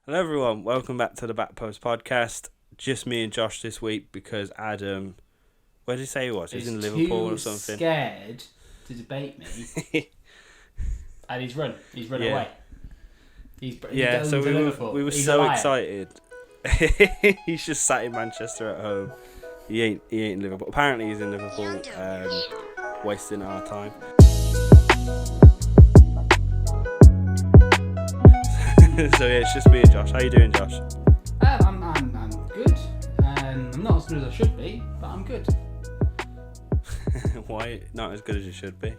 Hello everyone, welcome back to the Back Post podcast. Just me and Josh this week because Adam, where did he say he was? He's in Liverpool or something. Scared to debate me, and he's run away. So we were He's so excited. He's just sat in Manchester at home. He ain't in Liverpool. Apparently he's in Liverpool, wasting our time. So yeah, it's just me and Josh. How you doing, Josh? I'm good. I'm not as good as I should be, but I'm good. Why not as good as you should be?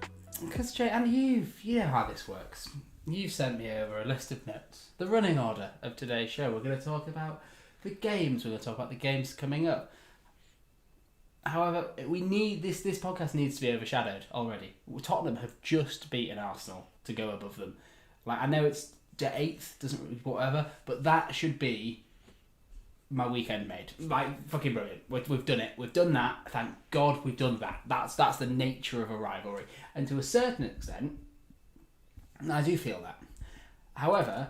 Because Jay, and you know how this works. You've sent me over a list of notes. The running order of today's show. We're going to talk about the games. We're going to talk about the games coming up. However, we need this podcast needs to be overshadowed already. Tottenham have just beaten Arsenal to go above them. Like, I know it's the 8th, doesn't really whatever, but that should be my weekend made. Like, fucking brilliant. We've done it. We've done that. Thank God we've done that. That's the nature of a rivalry. And to a certain extent, I do feel that. However,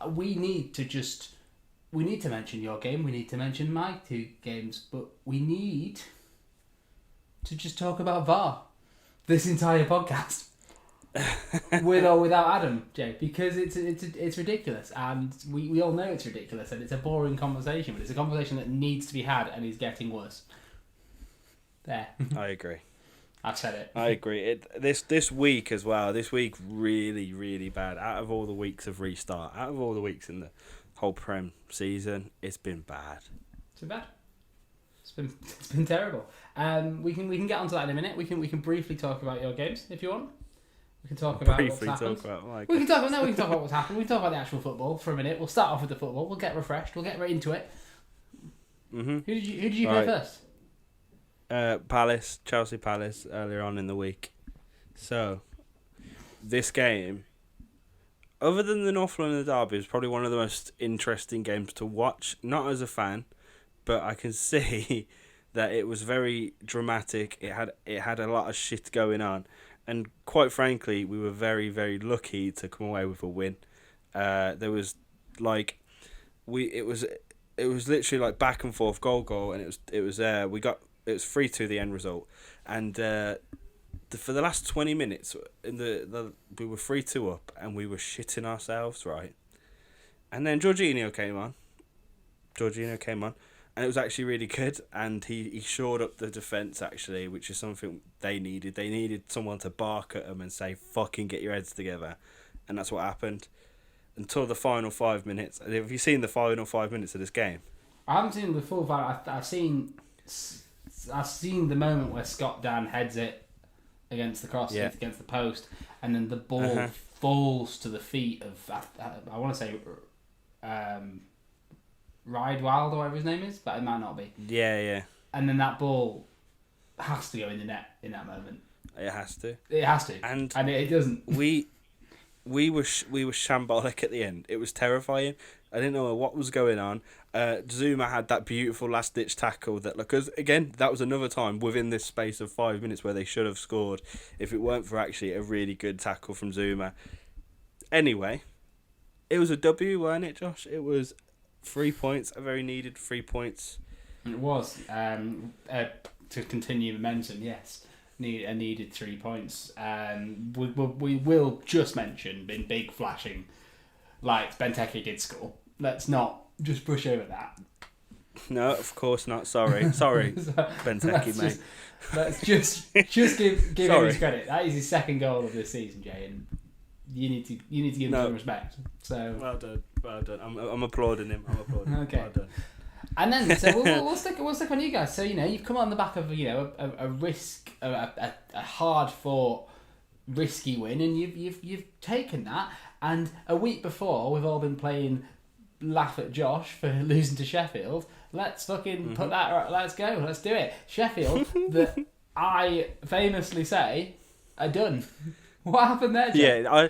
we need to mention your game. We need to mention my 2 games, but we need to just talk about VAR this entire podcast. With or without Adam, Jay, because it's ridiculous, and we all know it's ridiculous, and it's a boring conversation, but it's a conversation that needs to be had, and is getting worse. There. I agree. I've said it. I agree. This week as well. This week really, really bad. Out of all the weeks of restart, out of all the weeks in the whole Prem season, it's been bad. It's been bad. It's been terrible. We can get onto that in a minute. We can briefly talk about your games if you want. We can talk about what's happened. We can talk about what's happened. We can talk about the actual football for a minute. We'll start off with the football. We'll get refreshed. We'll get right into it. Mm-hmm. Who did you play first? Palace, Chelsea Palace earlier on in the week. So this game, other than the North London derby, is probably one of the most interesting games to watch. Not as a fan, but I can see that it was very dramatic. It had a lot of shit going on. And quite frankly, we were very, very lucky to come away with a win. There was like, it was literally like back and forth, goal, and it was 3-2 the end result. And for the last 20 minutes, we were 3-2 up, and we were shitting ourselves, right? And then Jorginho came on, and it was actually really good, and he shored up the defence, actually, which is something they needed. They needed someone to bark at them and say, fucking get your heads together. And that's what happened. Until the final 5 minutes. Have you seen the final 5 minutes of this game? I haven't seen the full final. I've seen the moment where Scott Dan heads it against the cross, against the post, and then the ball falls to the feet of, I want to say, Ride Wild or whatever his name is, but it might not be. Yeah. And then that ball has to go in the net in that moment. It has to. And it doesn't. We were shambolic at the end. It was terrifying. I didn't know what was going on. Zuma had that beautiful last ditch tackle because again, that was another time within this space of 5 minutes where they should have scored if it weren't for actually a really good tackle from Zuma. Anyway, it was a W, weren't it, Josh? It was 3 points, a very needed 3 points. It was. To continue momentum, yes. A needed 3 points. We will just mention, in big flashing lights, Benteke did score. Let's not just brush over that. No, of course not. Sorry, Benteke, mate. Let's just give him his credit. That is his second goal of this season, Jay, and you need to give him some respect. So well done. I'm applauding him. Okay. Well done. And then so we'll stick on you guys. So you've come on the back of a hard fought risky win, and you've taken that. And a week before, we've all been playing laugh at Josh for losing to Sheffield. Let's fucking put that. Let's go. Let's do it. Sheffield, that I famously say, are done. What happened there, Jay? Yeah,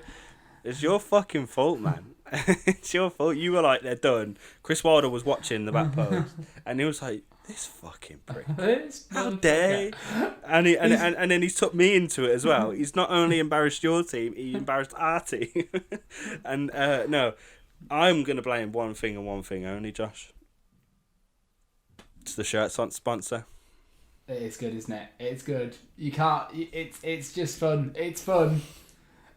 it's your fucking fault, man. It's your fault. You were like, they're done. Chris Wilder was watching the back post, and he was like, this fucking prick. How dare he? And then he's took me into it as well. He's not only embarrassed your team, he embarrassed our team. And no, I'm going to blame one thing and one thing only, Josh. It's the shirt sponsor. It is good, isn't it? It's good. You can't. It's just fun. It's fun.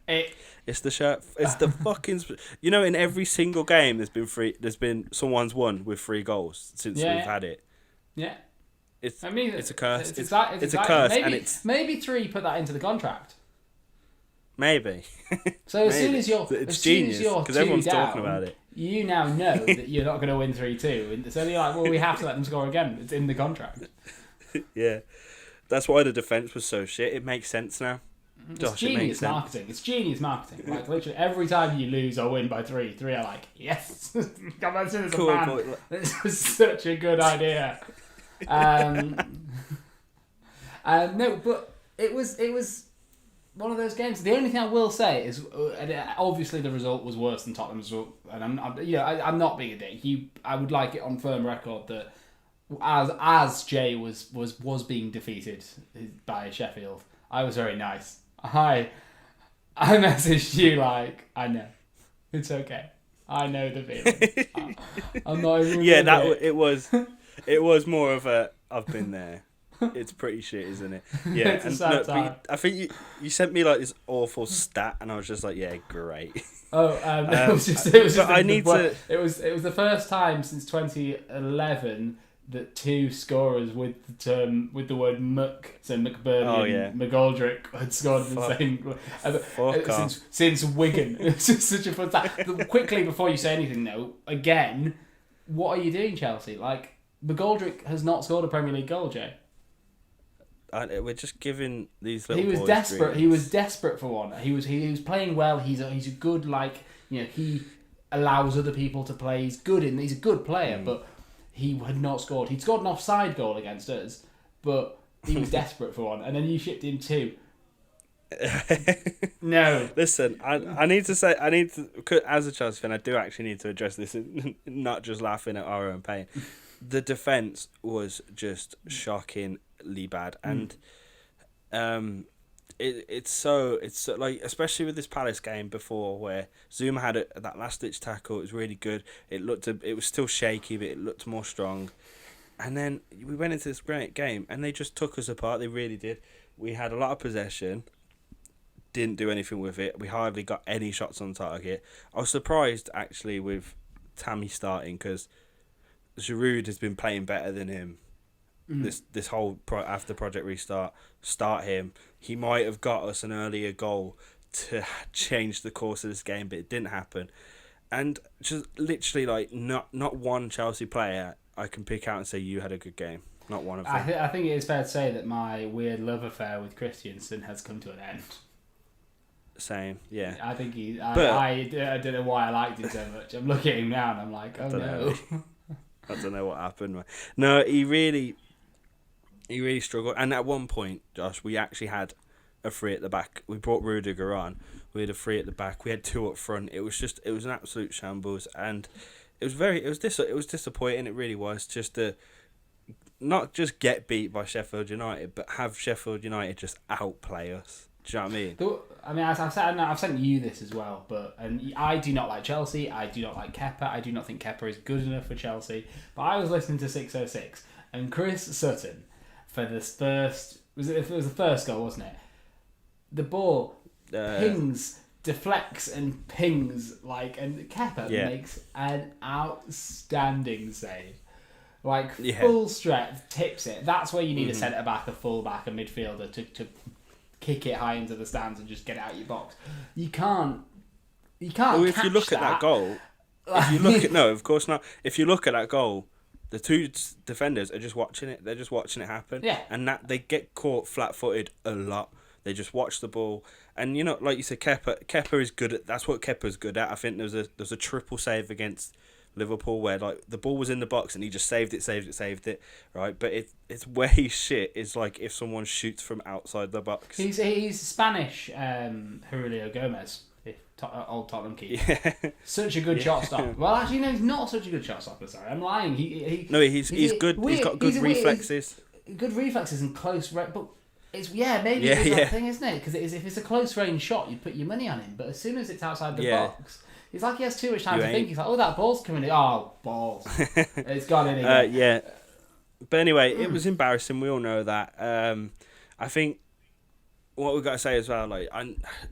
It's the shirt. It's the fucking. You know, in every single game, there's been someone's won with 3 goals since we've had it. Yeah. It's a curse. It's a curse, maybe, and it's maybe 3 put that into the contract. Maybe. So as soon as you're, it's genius because everyone's talking about it. You now know that you're not going to win 3-2, and so you're like, well, we have to let them score again. It's in the contract. Yeah, that's why the defense was so shit. It makes sense now. It's genius marketing. It's genius marketing. Like literally every time you lose or win by 3 are like, yes, come on, as cool, a man. cool. This is such a good idea. No, but it was one of those games. The only thing I will say is, obviously the result was worse than Tottenham's result, and I'm not being a dick. I would like it on firm record that as Jay was being defeated by Sheffield, I was very nice. I messaged you like, I know, it's okay. I know the feeling. I'm not even. Yeah, it was more of a I've been there. It's pretty shit, isn't it? Yeah, It's a sad time. I think you sent me like this awful stat, and I was just like, yeah, great. It was just it was the first time since 2011 that 2 scorers with the word Muck, so McBurney and McGoldrick, had scored the same since Wigan. It's just such a fun stat. Quickly before you say anything though, again, what are you doing, Chelsea? Like, McGoldrick has not scored a Premier League goal, Jay. We're just giving these little. He was boys desperate. dreams. He was desperate for one. He was playing well. He's a good, like, he allows other people to play. He's a good player, but he had not scored. He'd scored an offside goal against us, but he was desperate for one. And then you shipped him 2. No. Listen, I need to, as a Chelsea fan, I do actually need to address this and not just laughing at our own pain. The defence was just shockingly bad, and it's so like, especially with this Palace game before, where Zuma had that last ditch tackle. It was really good. It was still shaky, but it looked more strong. And then we went into this great game, and they just took us apart. They really did. We had a lot of possession, didn't do anything with it. We hardly got any shots on target. I was surprised actually with Tammy starting, because Giroud has been playing better than him. This whole after Project Restart. Start him. He might have got us an earlier goal to change the course of this game, but it didn't happen. And just literally, like, not one Chelsea player I can pick out and say you had a good game. Not one of them. I think it is fair to say that my weird love affair with Christensen has come to an end. Same, yeah. I think I don't know why I liked him so much. I'm looking at him now and I'm like, oh no. I don't know what happened. No, he really struggled. And at one point, Josh, we actually had a 3 at the back. We brought Rudiger on. We had a 3 at the back. We had 2 up front. It was an absolute shambles, and it was disappointing. It really was, just to not just get beat by Sheffield United, but have Sheffield United just outplay us. Do you know what I mean? I've sent you this as well, and I do not like Chelsea. I do not like Kepa. I do not think Kepa is good enough for Chelsea. But I was listening to 606, and Chris Sutton, for this first, it was the first goal, wasn't it? The ball deflects and pings, and Kepa makes an outstanding save. Full stretch, tips it. That's where you need a centre back, a full back, a midfielder to kick it high into the stands and just get it out of your box. You can't. Well, if you look at that goal, of course not. If you look at that goal, the 2 defenders are just watching it. They're just watching it happen. Yeah. And that they get caught flat-footed a lot. They just watch the ball, and like you said, Kepa is good at. That's what Kepa's good at. I think there was a triple save against Liverpool where the ball was in the box and he just saved it, right? But it's where he's shit is if someone shoots from outside the box. He's Spanish, Julio Gomez, old Tottenham keeper. Yeah. Such a good shot stopper. Well, actually, no, he's not such a good shot stopper. Sorry, I'm lying. He's good. He's got good reflexes. Good reflexes and close, but it's maybe it's that thing, isn't it? Because if it's a close range shot, you'd put your money on him. But as soon as it's outside the box, It's like he has too much time You to ain't. think. He's like, oh, that ball's coming in. Oh, balls. It's gone in again. Yeah. But anyway, it was embarrassing. We all know that. I think what we've got to say as well, like,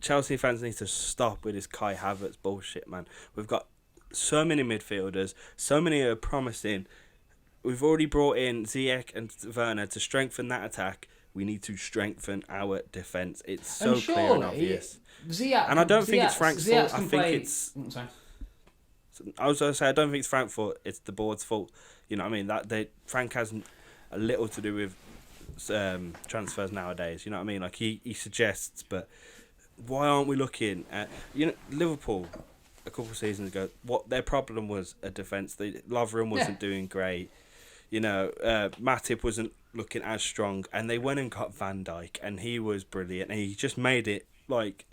Chelsea fans need to stop with this Kai Havertz bullshit, man. We've got so many midfielders, so many are promising. We've already brought in Ziyech and Werner to strengthen that attack. We need to strengthen our defence. It's so clear and obvious. Ziyech, and I don't think it's Frank's fault. I think it's... sorry. I was going to say, I don't think it's Frank's fault. It's the board's fault. You know what I mean? Frank has a little to do with transfers nowadays. You know what I mean? Like, he suggests, but why aren't we looking at... Liverpool, a couple of seasons ago, what their problem was a defence. Lovren wasn't doing great. Matip wasn't looking as strong, and they went and got Van Dijk, and he was brilliant, and he just made it, like,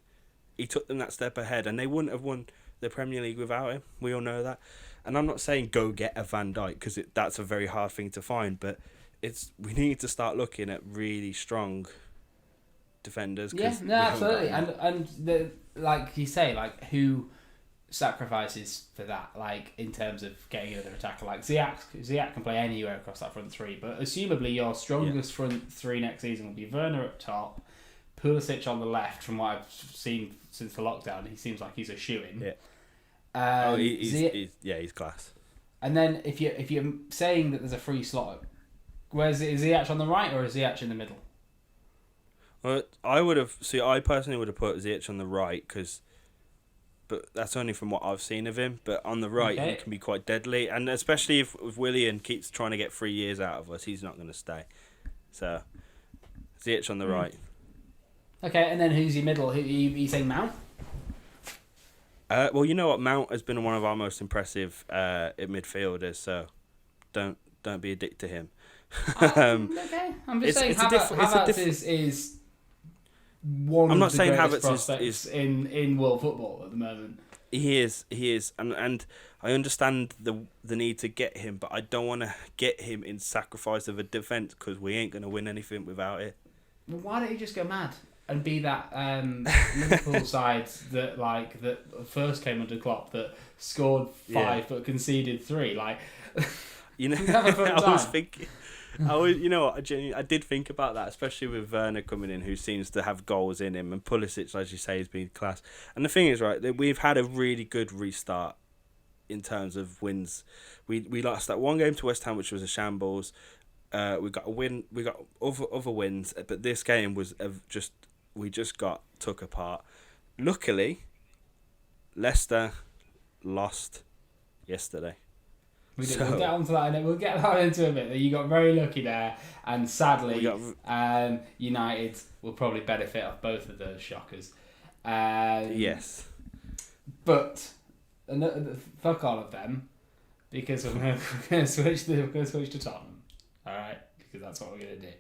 he took them that step ahead, and they wouldn't have won the Premier League without him. We all know that. And I'm not saying go get a Van Dijk, because that's a very hard thing to find, but we need to start looking at really strong defenders. Yeah, no, absolutely. And like you say, like, who sacrifices for that, like, in terms of getting another attacker? Like, Ziyech can play anywhere across that front three, but assumably your strongest front three next season will be Werner up top, Pulisic on the left. From what I've seen since the lockdown, he seems like he's a shoo-in. Yeah. He's class. And then if you're saying that there's a free slot, is Ziyech on the right or is Ziyech in the middle? Well, I personally would have put Ziyech on the right, but that's only from what I've seen of him. But on the right, he can be quite deadly, and especially if Willian keeps trying to get 3 years out of us, he's not going to stay. So, Ziyech on the right. Okay, and then who's your middle? Who you saying Mount? Well, you know what, Mount has been one of our most impressive midfielders, so don't be a dick to him. Okay, I'm just saying Havertz is one of the greatest prospects in world football at the moment. He is, and I understand the need to get him, but I don't want to get him in sacrifice of a defence, because we ain't going to win anything without it. Well, why don't you just go mad and be that Liverpool side that first came under Klopp, that scored 5 but conceded 3? Like, have a fun time. I was thinking. I did think about that, especially with Werner coming in, who seems to have goals in him, and Pulisic, as you say, has been class. And the thing is, right, that we've had a really good restart in terms of wins. We lost that one game to West Ham, which was a shambles. We got a win. We got other wins, but this game was we just got took apart. Luckily, Leicester lost yesterday. We'll get onto that, and we'll get that into a bit. You got very lucky there, and sadly, United will probably benefit off both of those shockers. Yes, but fuck all of them, because we're going to switch to Tottenham. All right, because that's what we're going to do.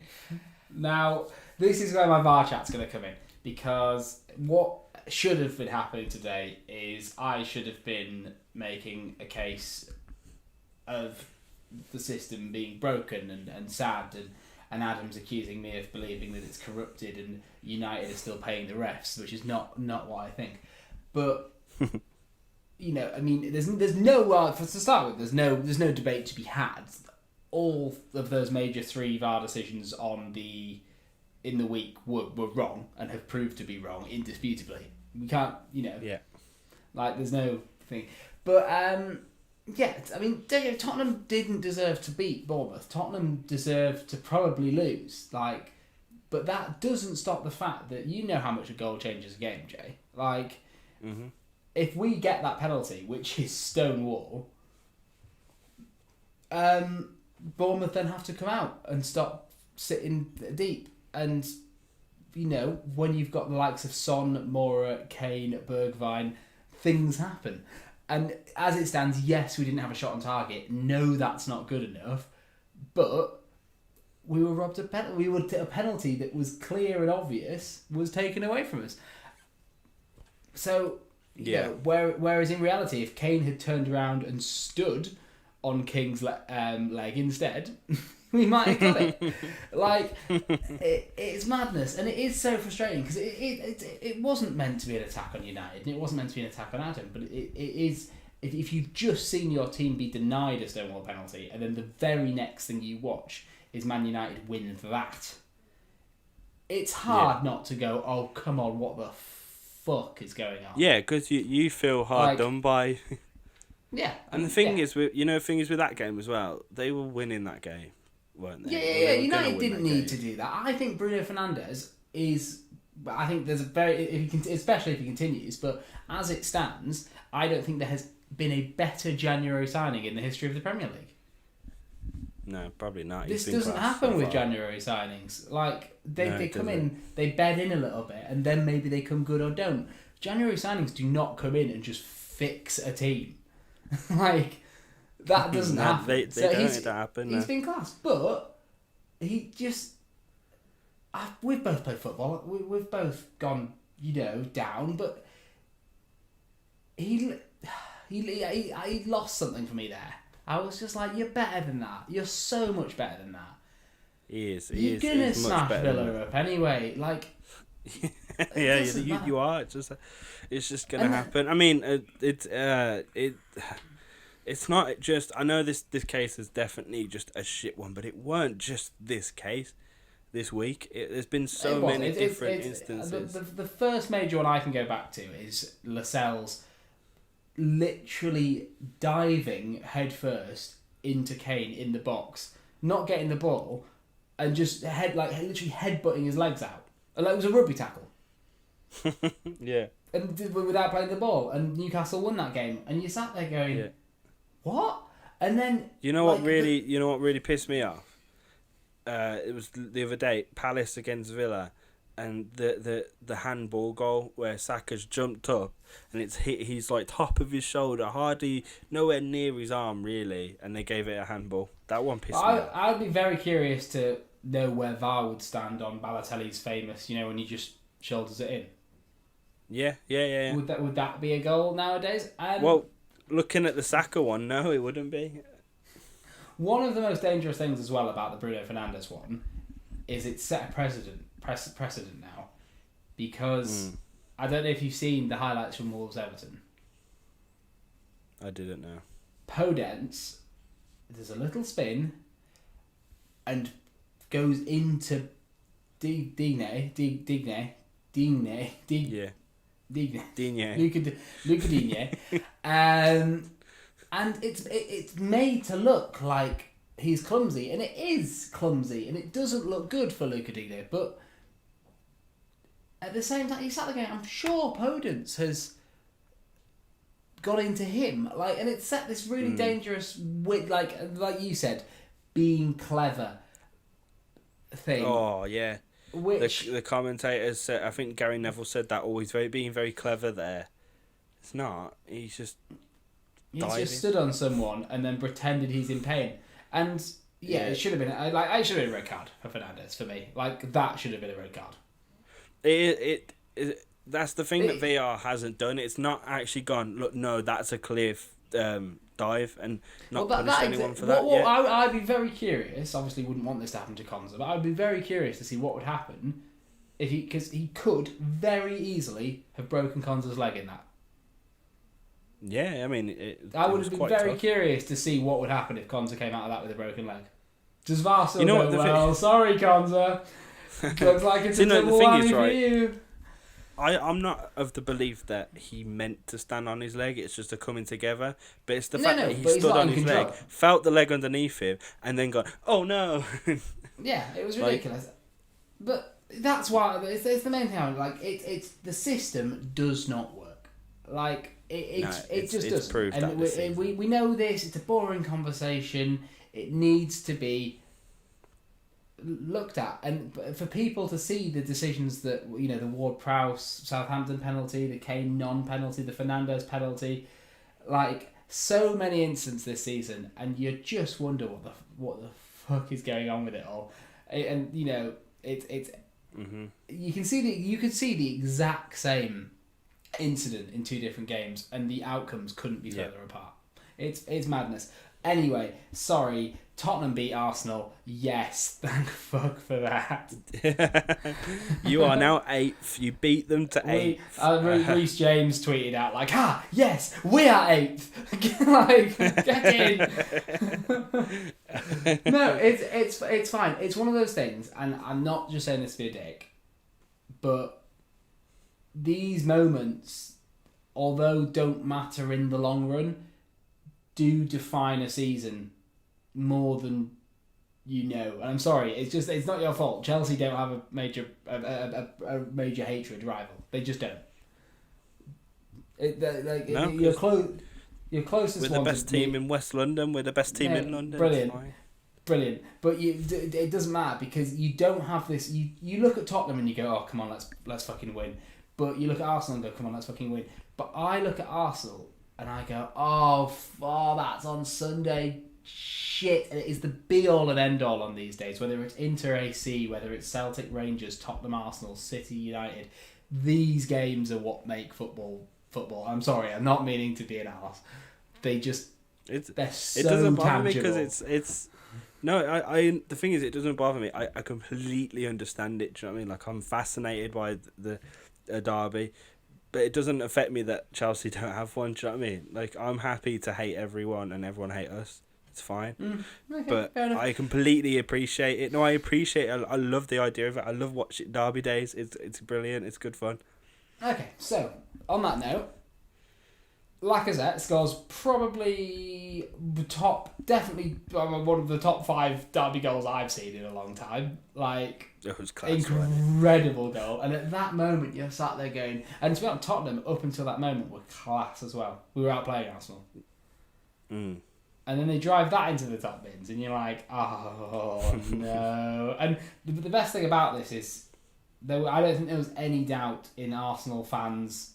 Now, this is where my VAR chat's going to come in, because what should have been happening today is I should have been making a case of the system being broken and sad, and Adam's accusing me of believing that it's corrupted and United are still paying the refs, which is not what I think. But I mean, there's no to start with. There's no debate to be had. All of those major 3 VAR decisions in the week were wrong and have proved to be wrong indisputably. We can't, like, there's no thing. But I mean, Tottenham didn't deserve to beat Bournemouth. Tottenham deserved to probably lose. Like, but that doesn't stop the fact that you know how much a goal changes a game, Jay. Like, if we get that penalty, which is stonewall, Bournemouth then have to come out and stop sitting deep. And, when you've got the likes of Son, Moura, Kane, Bergwijn, things happen. And as it stands, yes, we didn't have a shot on target. No, that's not good enough. But we were robbed a penalty. A penalty that was clear and obvious was taken away from us. So, whereas in reality, if Kane had turned around and stood on King's leg instead, We might have got it. Like, it's madness, and it is so frustrating because it wasn't meant to be an attack on United, and it wasn't meant to be an attack on Adam, but it is. If you've just seen your team be denied a Stonewall penalty, and then the very next thing you watch is Man United win that, it's hard not to go, oh, come on, what the fuck is going on? Yeah, because you feel hard done by. Yeah. And the thing is, with that game as well, they were winning that game, weren't they? Yeah. United didn't need to do that. I think Bruno Fernandes is. I think there's especially if he continues, but as it stands, I don't think there has been a better January signing in the history of the Premier League. No, probably not. This doesn't happen with January signings. Like, they come in, they bed in a little bit, and then maybe they come good or don't. January signings do not come in and just fix a team. Like, that doesn't happen. They don't happen. He's been class, but he just... we've both played football. We've both gone, down, but he lost something for me there. I was just like, you're better than that. You're so much better than that. He is. You're gonna smash Villa up anyway. Like, yeah, you are. It's just gonna happen. I mean, it's not just. I know this case is definitely just a shit one, but it weren't just this case. This week, there's been so many different instances. The first major one I can go back to is Lascelles literally diving headfirst into Kane in the box, not getting the ball, and just literally headbutting his legs out. Like it was a rugby tackle. Yeah. And without playing the ball, and Newcastle won that game, and you sat there going, "What?" And then what really pissed me off? It was the other day, Palace against Villa, and the handball goal where Saka's jumped up and it's hit. He's like top of his shoulder, hardly nowhere near his arm really, and they gave it a handball. That one pissed me off. I'd be very curious to know where VAR would stand on Balotelli's famous, when he just shoulders it in. Yeah. Would that be a goal nowadays? Well, looking at the Saka one, no, it wouldn't be. One of the most dangerous things as well about the Bruno Fernandes one is it's set a precedent now, because I don't know if you've seen the highlights from Wolves Everton. I didn't know. Podence does a little spin and goes into Digne. Luca Digne. And it's made to look like he's clumsy, and it is clumsy, and it doesn't look good for Luca Digne. But at the same time, he sat there going, I'm sure Podence has got into him, and it set this really dangerous, like you said, being clever thing. Oh yeah. Which the commentators said, I think Gary Neville said that always being very clever there. It's not. He's just stood on someone and then pretended he's in pain. And it should have been it should have been a red card for Fernandes for me. Like, that should have been a red card. It that's the thing that VAR hasn't done. It's not actually gone, look, no, that's a clear dive, and not punished anyone for that. I'd be very curious. Obviously, wouldn't want this to happen to Konza, but I'd be very curious to see what would happen because he could very easily have broken Konza's leg in that. Yeah, I mean, I would have been very curious to see what would happen if Konza came out of that with a broken leg. Does VAR still go, well, sorry, Konza. Looks like it's a double whammy for you. I'm not of the belief that he meant to stand on his leg. It's just a coming together. But it's the fact that he stood on his leg, felt the leg underneath him, and then gone, oh no. Yeah, it was ridiculous. But that's why it's the main thing. Like, it's the system does not work. Like, it just doesn't. Proved and that we know this. It's a boring conversation. It needs to be looked at, and for people to see the decisions that the Ward-Prowse Southampton penalty, the Kane non-penalty, the Fernandes penalty, like so many instances this season, and you just wonder what the fuck is going on with it all, and it's you can see the exact same incident in two different games, and the outcomes couldn't be further apart. It's madness. Anyway, sorry, Tottenham beat Arsenal. Yes, thank fuck for that. You are now 8th. You beat them to 8th. Reece James tweeted out like, yes, we are 8th. Like, get in. No, it's fine. It's one of those things, and I'm not just saying this to be a dick, but these moments, although don't matter in the long run, do define a season more than you know. And I'm sorry, it's not your fault. Chelsea don't have a major hatred rival. They just don't. You're closest. We're the best team in West London. We're the best team in London. Brilliant. But it doesn't matter because you don't have this. You look at Tottenham and you go, oh come on, let's fucking win. But you look at Arsenal and go, come on, let's fucking win. But I look at Arsenal and I go, that's on Sunday. Shit. And it is the be-all and end-all on these days. Whether it's Inter AC, whether it's Celtic Rangers, Tottenham Arsenal, City United. These games are what make football. I'm sorry, I'm not meaning to be an arse. They're so it doesn't bother tangible. me because it's... No, I the thing is, it doesn't bother me. I completely understand it. Do you know what I mean? Like, I'm fascinated by the derby. But it doesn't affect me that Chelsea don't have one. Do you know what I mean? Like, I'm happy to hate everyone and everyone hate us. It's fine. Okay, but I completely appreciate it. No, I appreciate it. I love the idea of it. I love watching derby days. It's brilliant. It's good fun. Okay, so, on that note, Lacazette scores probably definitely one of the top 5 derby goals I've seen in a long time. Like, it was class, incredible goal. And at that moment, you're sat there going... And to be honest, Tottenham, up until that moment, were class as well. We were outplaying Arsenal. Mm. And then they drive that into the top bins, and you're like, oh, no. And the best thing about this is, I don't think there was any doubt in Arsenal fans'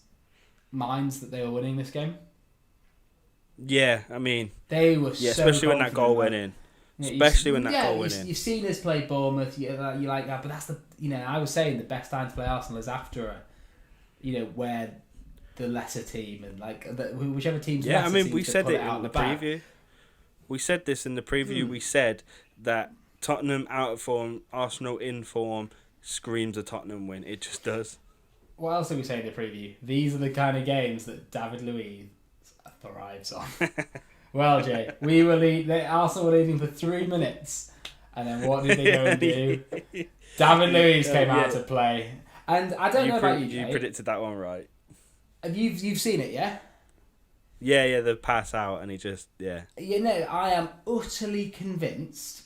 minds that they were winning this game. Yeah, I mean... They were especially when that goal went in. Especially when that goal went in. You've seen us play Bournemouth, you like that, but that's I was saying the best time to play Arsenal is after where the lesser team and whichever team's lesser. Yeah, I mean, we to said put it in the preview. We said this in the preview. We said that Tottenham out of form, Arsenal in form, screams a Tottenham win. It just does. What else did we say in the preview? These are the kind of games that David Luiz thrives on. Well, Jay, Arsenal were leading for 3 minutes, and then what did they go and do? David Luiz came out to play, and I don't know about you, Jay. You predicted that one right. You've seen it, yeah? Yeah, the pass out, and he just I am utterly convinced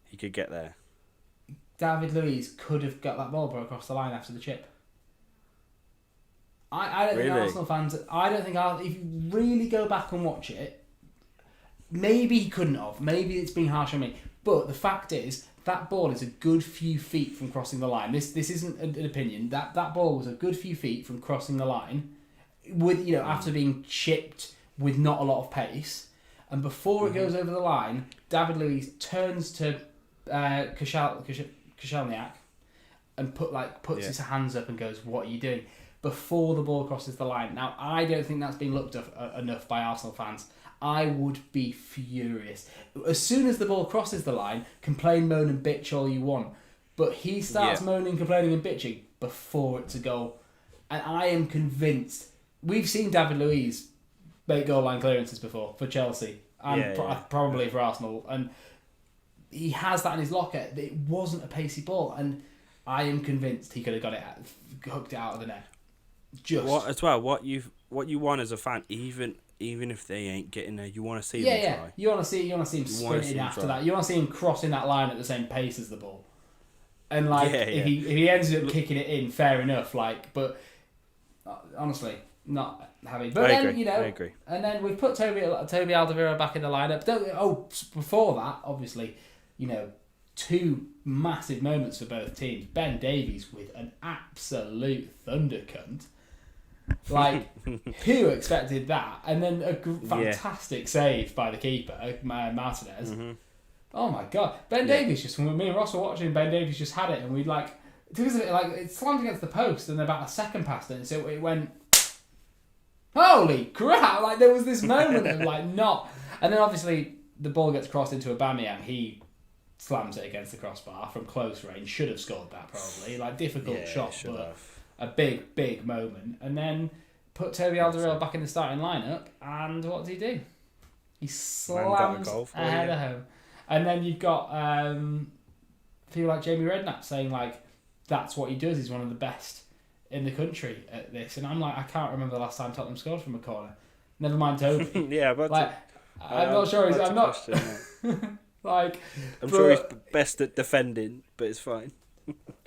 he could get there. David Luiz could have got that ball across the line after the chip. I don't think Arsenal fans... I don't think... If you really go back and watch it, maybe he couldn't have. Maybe it's being harsh on me. But the fact is, that ball is a good few feet from crossing the line. This isn't an opinion. That ball was a good few feet from crossing the line, with after being chipped with not a lot of pace. And before it goes over the line, David Luiz turns to Koscielniak and puts his hands up and goes, "What are you doing?" Before the ball crosses the line. Now, I don't think that's been looked at enough by Arsenal fans. I would be furious. As soon as the ball crosses the line, complain, moan and bitch all you want. But he starts moaning, complaining and bitching before it's a goal. And I am convinced... We've seen David Luiz make goal line clearances before for Chelsea. And probably for Arsenal. And he has that in his locker. It wasn't a pacey ball. And I am convinced he could have got it hooked it out of the net. What you want as a fan, even if they ain't getting there, you want to see them try. You want to see him sprinting after that. You want to see him crossing that line at the same pace as the ball. And if he ends up kicking it in, fair enough. But honestly, not having. But I then agree. And then we've put Toby Alderweireld back in the lineup. Before that, obviously, 2 massive moments for both teams. Ben Davies with an absolute thundercunt. Who expected that? And then a fantastic save by the keeper, Martinez. Mm-hmm. Oh my god. Ben Davies just, when me and Ross were watching, Ben Davies just had it and we'd it slammed against the post and about a second past it, so it went holy crap! Like there was this moment of like not, and then obviously the ball gets crossed into Aubameyang. He slams it against the crossbar from close range. Should have scored that probably. Like difficult shot, but a big moment. And then put Toby Alderweireld back in the starting lineup, and what did he do? He slams a header home. And then you've got people like Jamie Redknapp saying like that's what he does. He's one of the best in the country at this. And I'm like, I can't remember the last time Tottenham scored from a corner. Never mind Toby. Yeah, but like, I'm not sure. I'm not. Like, I'm sure he's best at defending, but it's fine.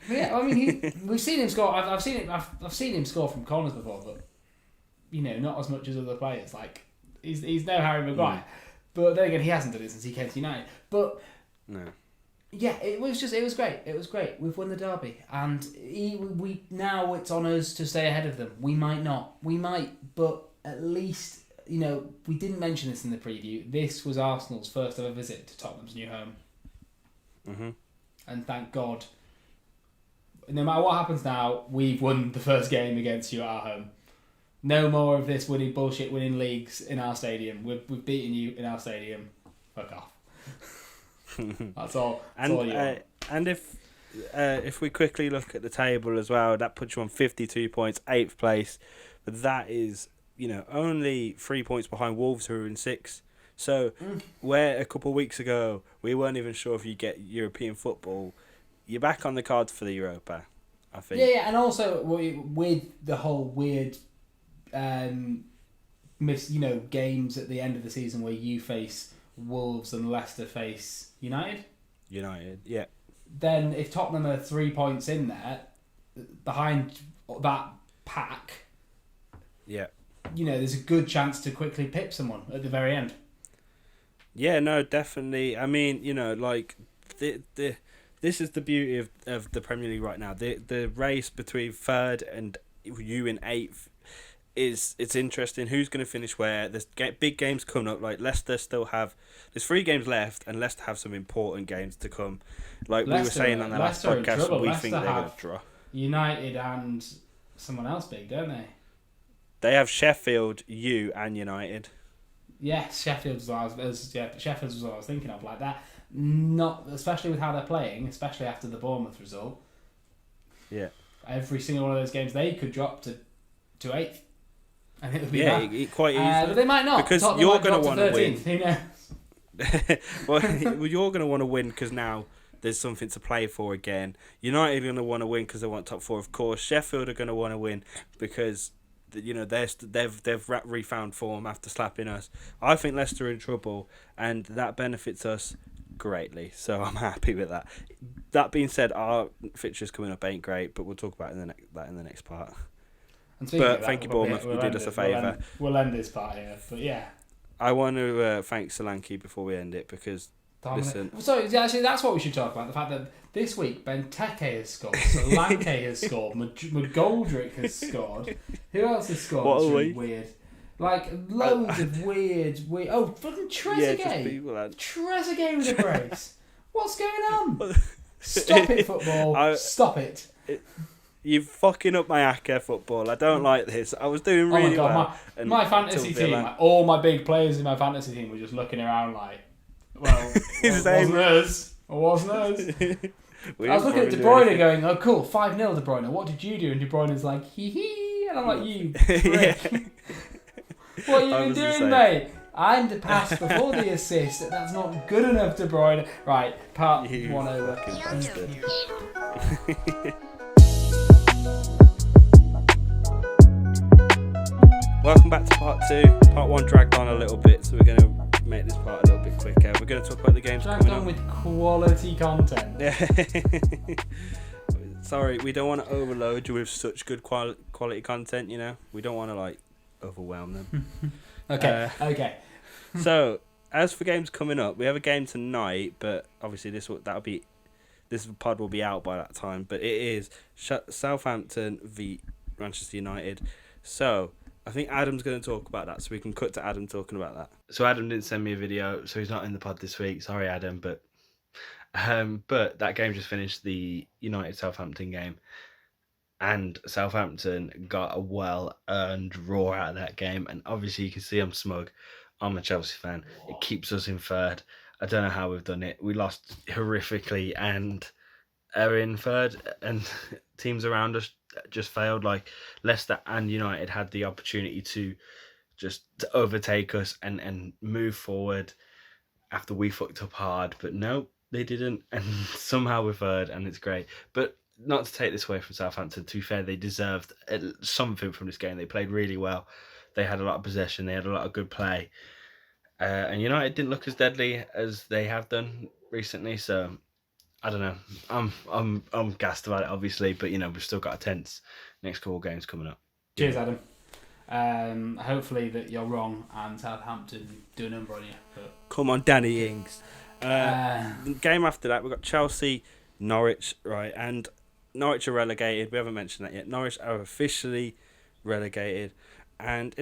Yeah, I mean, we've seen him score. I've seen him score from corners before, but not as much as other players. Like he's no Harry Maguire, but then again, he hasn't done it since he came to United. But no, yeah, it was great. It was great. We've won the derby, and we now it's on us to stay ahead of them. We might not, but at least. We didn't mention this in the preview. This was Arsenal's first ever visit to Tottenham's new home. Mm-hmm. And thank God, no matter what happens now, we've won the first game against you at our home. No more of this winning leagues in our stadium. We've beaten you in our stadium. Fuck off. That's all. That's all you want. And if we quickly look at the table as well, that puts you on 52 points, 8th place. But that is... only 3 points behind Wolves, who are in 6th. So, where a couple of weeks ago we weren't even sure if you get European football, you're back on the cards for the Europa, I think. Yeah, and also with the whole weird, games at the end of the season where you face Wolves and Leicester face United. United, yeah. Then if Tottenham are 3 points in there, behind that pack. Yeah. There's a good chance to quickly pip someone at the very end. Yeah, no, definitely. I mean, this is the beauty of the Premier League right now. The race between 3rd and you in 8th it's interesting. Who's going to finish where? There's big games coming up. Like Leicester there's 3 games left, and Leicester have some important games to come. Like we were saying on the last podcast, we think they're going to draw. United and someone else big, don't they? They have Sheffield, and United. Yes, Sheffield's what Sheffield's what I was thinking of. Like that, not especially with how they're playing, especially after the Bournemouth result. Yeah. Every single one of those games they could drop to 8th, and it would be bad. Quite easily. But they might not, because Tottenham you're going to want to win. Who knows? Well, you're going to want to win because now there's something to play for again. United are going to want to win because they want top 4, of course. Sheffield are going to want to win because they've refound form after slapping us. I think Leicester are in trouble, and that benefits us greatly. So I'm happy with that. That being said, our fixtures coming up ain't great, but we'll talk about that in the next part. But thank you, Bournemouth. You did us a favour. We'll end this part here, but yeah. I want to thank Solanke before we end it because. Listen. So actually, that's what we should talk about. The fact that this week Benteke has scored, Solanke has scored, McGoldrick has scored. Who else has scored? What it's really weird. Like loads of weird. Oh, fucking Trezeguet! Trezeguet with a brace. What's going on? Stop it, football! Stop it! You're fucking up my Aka football. I don't like this. I was doing really well. My fantasy team, all my big players in my fantasy team were just looking around like. Well, it wasn't us. I was looking at De Bruyne going, oh cool, 5-0 De Bruyne. What did you do? And De Bruyne's like, hee hee. And I'm like, you prick. What have you been doing, mate? I'm the pass before the assist. That's not good enough, De Bruyne. Right, part 1 over. Welcome back to part 2. Part 1 dragged on a little bit, so we're going to make this part a little bit quicker. We're going to talk about the games coming up. With quality content. Sorry, we don't want to overload you with such good quality content, We don't want to, overwhelm them. Okay. So, as for games coming up, we have a game tonight, but obviously this pod will be out by that time, but it is Southampton v Manchester United. So, I think Adam's going to talk about that, so we can cut to Adam talking about that. So Adam didn't send me a video, so he's not in the pod this week. Sorry, Adam, but that game just finished, the United-Southampton game. and Southampton got a well-earned draw out of that game. And obviously, you can see I'm smug. I'm a Chelsea fan. It keeps us in third. I don't know how we've done it. We lost horrifically and are in third, and teams around us just failed. Like Leicester and United had the opportunity to just overtake us and move forward after we fucked up hard, but no, they didn't, and somehow we're third, and it's great. But not to take this away from Southampton, to be fair, they deserved something from this game. They played really well. They had a lot of possession. They had a lot of good play, and United didn't look as deadly as they have done recently. So I don't know. I'm gassed about it, obviously, but we've still got a tense next couple of games coming up. Cheers, Adam. Hopefully that you're wrong and Southampton do a number on you. But Come on, Danny Ings. Game after that, we've got Chelsea, Norwich, right? And Norwich are relegated. We haven't mentioned that yet. Norwich are officially relegated, and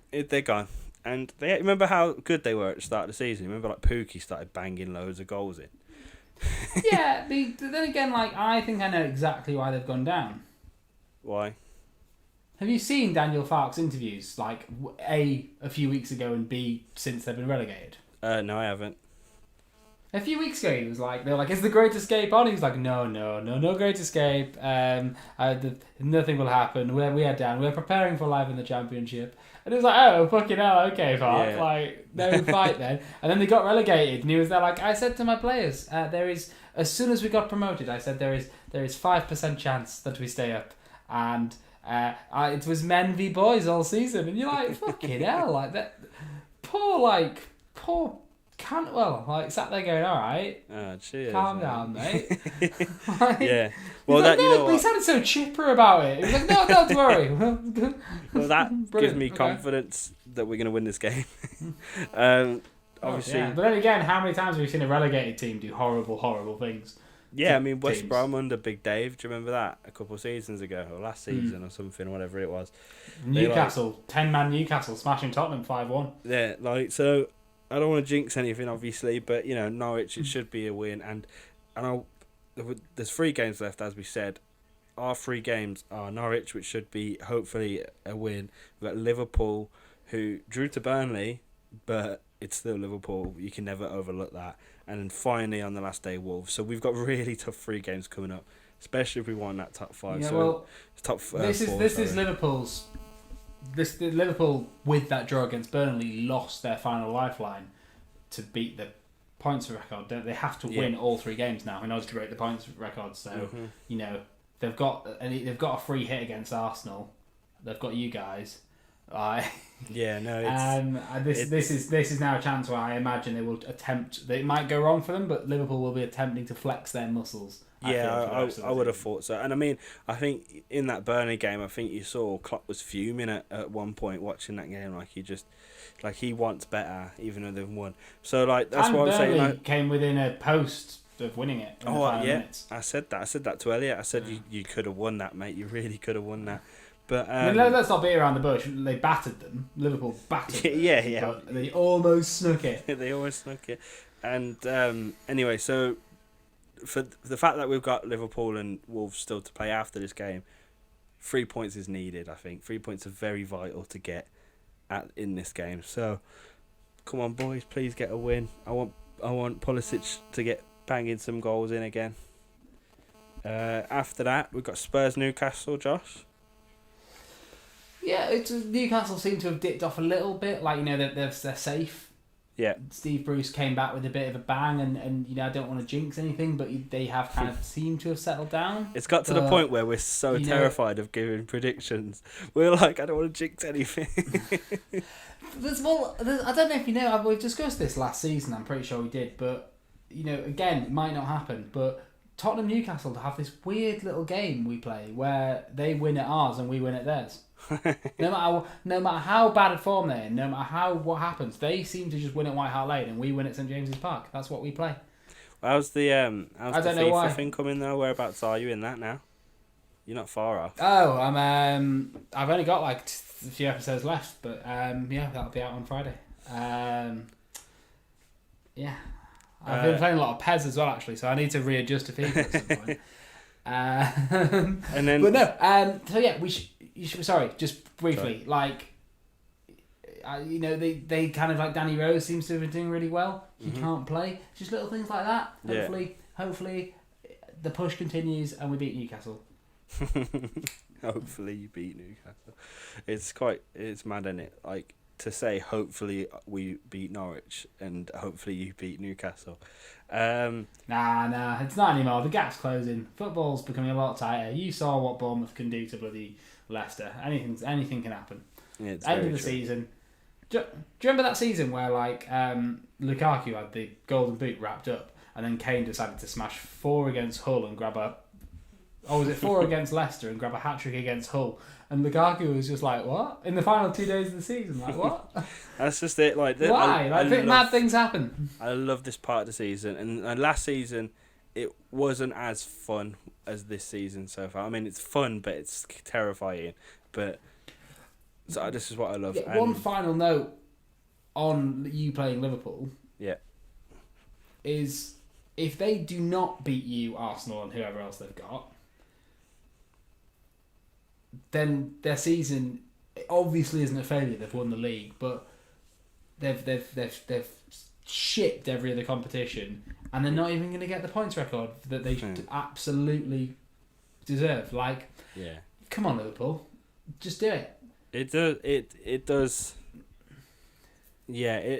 they're gone. And they remember how good they were at the start of the season. Remember, like Pookie started banging loads of goals in. Yeah, then again, I think I know exactly why they've gone down. Why? Have you seen Daniel Farke's interviews, A, a few weeks ago, and B, since they've been relegated? No, I haven't. A few weeks ago, he was like, they're like, is the Great Escape on? He was like, no Great Escape. Nothing will happen. We are down. We're preparing for life in the Championship. And it was like, oh, fucking hell, okay, Farke. Yeah. No fight then. And then they got relegated, and he was there like, I said to my players, as soon as we got promoted, I said there is 5% chance that we stay up. And it was men v boys all season, and you're like, fucking hell, like that. Poor Cantwell, sat there going, all right, cheers, calm down, mate. Yeah, well, that he sounded so chipper about it. He was like, no, don't worry. Well, that gives me confidence that we're going to win this game. Obviously, but then again, how many times have we seen a relegated team do horrible things? Yeah, I mean, West Brom under Big Dave, do you remember that? A couple of seasons ago, or last season or something, whatever it was. Newcastle, 10-man Newcastle, smashing Tottenham 5-1. Yeah, so I don't want to jinx anything, obviously, but, Norwich, it should be a win. And there's 3 games left, as we said. Our 3 games are Norwich, which should be, hopefully, a win. We've got Liverpool, who drew to Burnley, but it's still Liverpool. You can never overlook that. And then finally, on the last day, Wolves. So we've got really tough 3 games coming up, especially if we want that top 5. Yeah, so well, top this is Liverpool's. Liverpool, with that draw against Burnley, lost their final lifeline to beat the points record. They have to win all 3 games now in order to break the points record. So they've got a free hit against Arsenal. They've got you guys. Yeah, no. This is now a chance where I imagine they will attempt. It might go wrong for them, but Liverpool will be attempting to flex their muscles. Yeah, I would have thought so. And I mean, I think in that Burnley game, I think you saw Klopp was fuming at one point watching that game. He wants better, even though they've won. So that's what I'm saying. Burnley came within a post of winning it. In the final minutes. I said that to Elliot. I said you could have won that, mate. You really could have won that. But let's not beat around the bush. They battered them. Liverpool battered them. Yeah. But they almost snuck it. They almost snuck it. And anyway, so for the fact that we've got Liverpool and Wolves still to play after this game, 3 points is needed, I think. 3 points are very vital to get in this game. So come on, boys, please get a win. I want Pulisic to get banging some goals in again. After that, we've got Spurs Newcastle, Josh. Yeah, Newcastle seem to have dipped off a little bit. They're safe. Yeah. Steve Bruce came back with a bit of a bang, and I don't want to jinx anything, but they have kind of seemed to have settled down. It's got to the point where we're so terrified of giving predictions. We're like, I don't want to jinx anything. I don't know if you know, we've discussed this last season, I'm pretty sure we did, but, again, it might not happen, but Tottenham Newcastle have this weird little game we play where they win at ours and we win at theirs. No matter how bad a form they're in, no matter what happens, they seem to just win at White Hart Lane and we win at St James's Park. That's what we play. How's the FIFA thing coming though? Whereabouts are you in that now? You're not far off. Oh, I've only got a few episodes left, but that'll be out on Friday. I've been playing a lot of PES as well, actually, so I need to readjust to FIFA at some point. And then, but no. So yeah, you should. Sorry, just briefly. Sorry. Like, they kind of like Danny Rose seems to have been doing really well. He can't play. Just little things like that. Hopefully, the push continues and we beat Newcastle. Hopefully you beat Newcastle. It's mad, isn't it? Like, to say hopefully we beat Norwich and hopefully you beat Newcastle. Nah, it's not anymore. The gap's closing. Football's becoming a lot tighter. You saw what Bournemouth can do to bloody Leicester. Anything can happen. Yeah, it's End of the true. season. Do you remember that season where Lukaku had the golden boot wrapped up and then Kane decided to smash 4 against Hull and grab a... Or was it 4 against Leicester and grab a hat-trick against Hull? And Lukaku was just like, what? In the final 2 days of the season, like, what? That's just it. Like, why? Mad things happen. I love this part of the season. And last season, it wasn't as fun as this season so far. I mean, it's fun, but it's terrifying. But so this is what I love. Yeah, one final note on you playing Liverpool. Yeah. Is if they do not beat you, Arsenal, and whoever else they've got, then their season obviously isn't a failure. They've won the league, but they've shipped every other competition, and they're not even going to get the points record that they absolutely deserve. Like, yeah, come on, Liverpool, just do it. It does. It does. Yeah.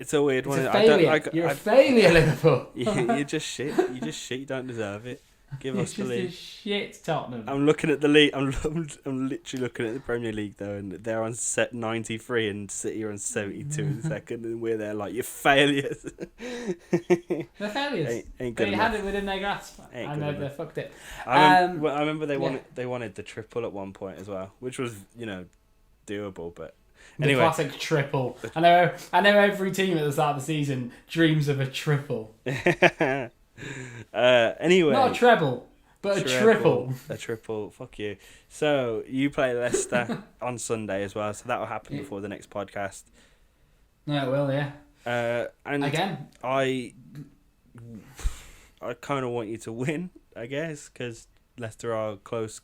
It's a weird one. It's a failure. You're a failure, Liverpool. You're just shit. You just shit. You don't deserve it. Give us the league. Just a shit Tottenham. I'm looking at the league. I'm literally looking at the Premier League though, and they're on set 93 and City are on 72 in second, and we're there like, you're failures. They're failures. Ain't good they enough. had it within their grasp, and they fucked it. I remember they wanted the triple at one point as well, which was doable, but. Anyway. The classic triple. I know every team at the start of the season dreams of a triple. Anyway. Not a treble, but a triple. A triple. Fuck you. So, you play Leicester on Sunday as well, so that will happen before the next podcast. No, it will, yeah. And again, I kind of want you to win, I guess, because Leicester are close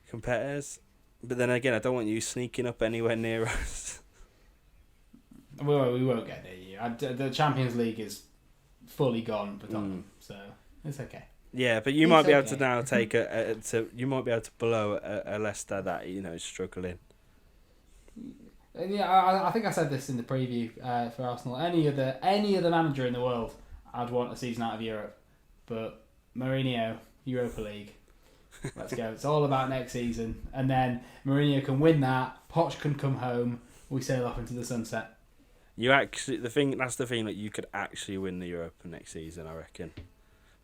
competitors. But then again, I don't want you sneaking up anywhere near us. We won't get near you. The Champions League is fully gone for Tottenham, so it's okay. Yeah, but you might be able to now take you might be able to blow a Leicester that is struggling. Yeah, I think I said this in the preview for Arsenal. Any other manager in the world, I'd want a season out of Europe, but Mourinho, Europa League. Let's go. It's all about next season. And then Mourinho can win that. Poch can come home. We sail off into the sunset. That's the thing that you could actually win the Europa next season, I reckon.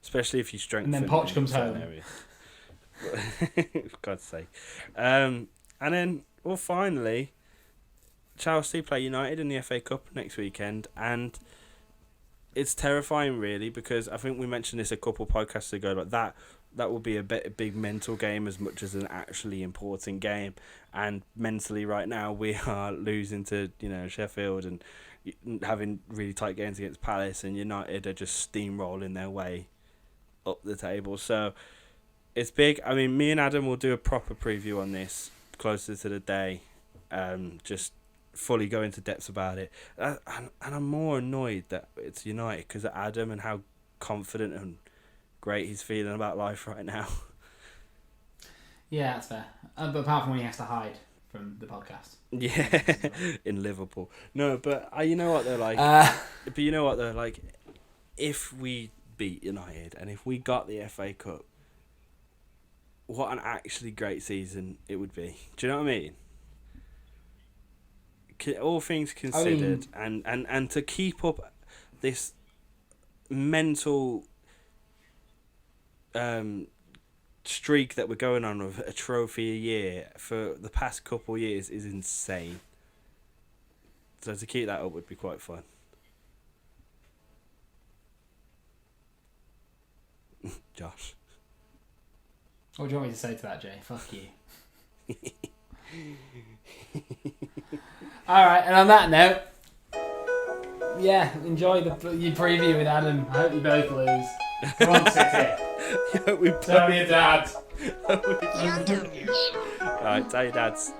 Especially if you strengthen. And then Poch comes home. For God's sake. And then, finally, Chelsea play United in the FA Cup next weekend. And it's terrifying, really, because I think we mentioned this a couple podcasts ago, but that will be a big mental game as much as an actually important game. And mentally right now we are losing to Sheffield and having really tight games against Palace, and United are just steamrolling their way up the table. So it's big. I mean, me and Adam will do a proper preview on this closer to the day, just fully go into depth about it. And I'm more annoyed that it's United because of Adam and how confident and great he's feeling about life right now. Yeah, that's fair. But apart from when he has to hide from the podcast. Yeah, in Liverpool. No, but you know what they're like. But you know what they're like. If we beat United and if we got the FA Cup, what an actually great season it would be. Do you know what I mean? All things considered, and to keep up this mental streak that we're going on with a trophy a year for the past couple of years is insane. So to keep that up would be quite fun. Josh. What do you want me to say to that, Jay? Fuck you. Alright, and on that note, yeah, enjoy your preview with Adam. I hope you both lose. Come on, City. Yeah, we Tell your dad. Right, tell your dads.